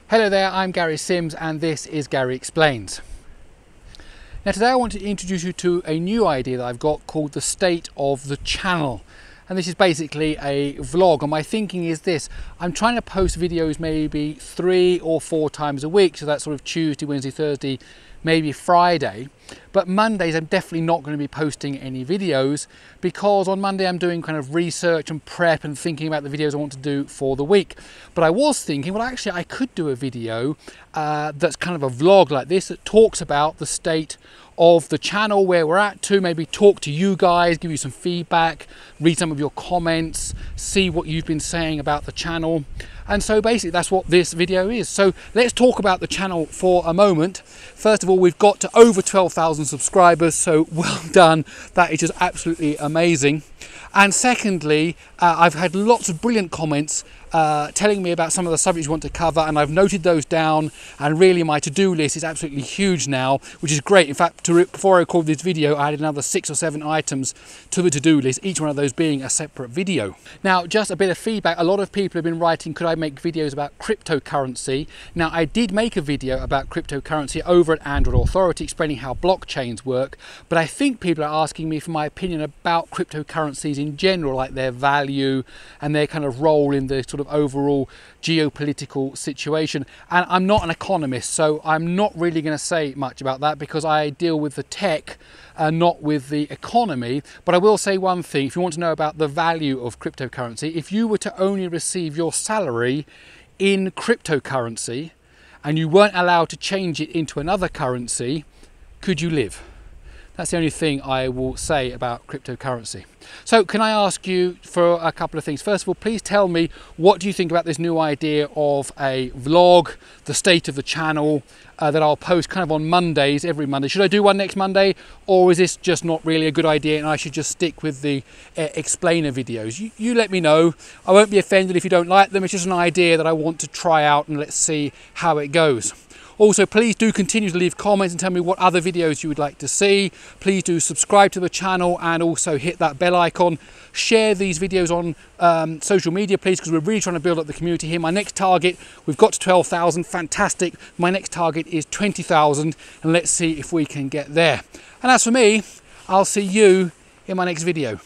Hello there, I'm Gary Sims and this is Gary Explains. Now today I want to introduce you to a new idea that I've got called the state of the channel. And this is basically a vlog, and my thinking is this: I'm trying to post videos maybe 3 or 4 times a week, so that's sort of Tuesday, Wednesday, Thursday, maybe Friday. But Mondays I'm definitely not going to be posting any videos, because on Monday I'm doing kind of research and prep and thinking about the videos I want to do for the week. But I was thinking, well, actually I could do a video that's kind of a vlog like this that talks about the state of the channel, where we're at, to maybe talk to you guys, give you some feedback, read some of your comments, see what you've been saying about the channel. And so basically that's what this video is. So let's talk about the channel for a moment. First of all, we've got to over 12,000 subscribers, so well done. That is just absolutely amazing. And secondly, I've had lots of brilliant comments telling me about some of the subjects you want to cover, and I've noted those down, and really my to-do list is absolutely huge now, which is great. In fact, before I recorded this video, I had another 6 or 7 items to the to-do list, each one of those being a separate video. Now, just a bit of feedback. A lot of people have been writing, could I make videos about cryptocurrency? Now, I did make a video about cryptocurrency over at Android Authority, explaining how blockchains work, but I think people are asking me for my opinion about cryptocurrencies in general, like their value and their kind of role in the sort of overall geopolitical situation. And I'm not an economist, so I'm not really going to say much about that, because I deal with the tech and not with the economy. But I will say one thing: if you want to know about the value of cryptocurrency, if you were to only receive your salary in cryptocurrency and you weren't allowed to change it into another currency, could you live? That's the only thing I will say about cryptocurrency. So can I ask you for a couple of things? First of all, please tell me, what do you think about this new idea of a vlog, the state of the channel, that I'll post kind of on Mondays, every Monday? Should I do one next Monday, or is this just not really a good idea and I should just stick with the explainer videos? You let me know. I won't be offended if you don't like them. It's just an idea that I want to try out, and let's see how it goes. Also, please do continue to leave comments and tell me what other videos you would like to see. Please do subscribe to the channel and also hit that bell icon. Share these videos on social media, please, because we're really trying to build up the community here. My next target, we've got to 12,000, fantastic. My next target is 20,000, and let's see if we can get there. And as for me, I'll see you in my next video.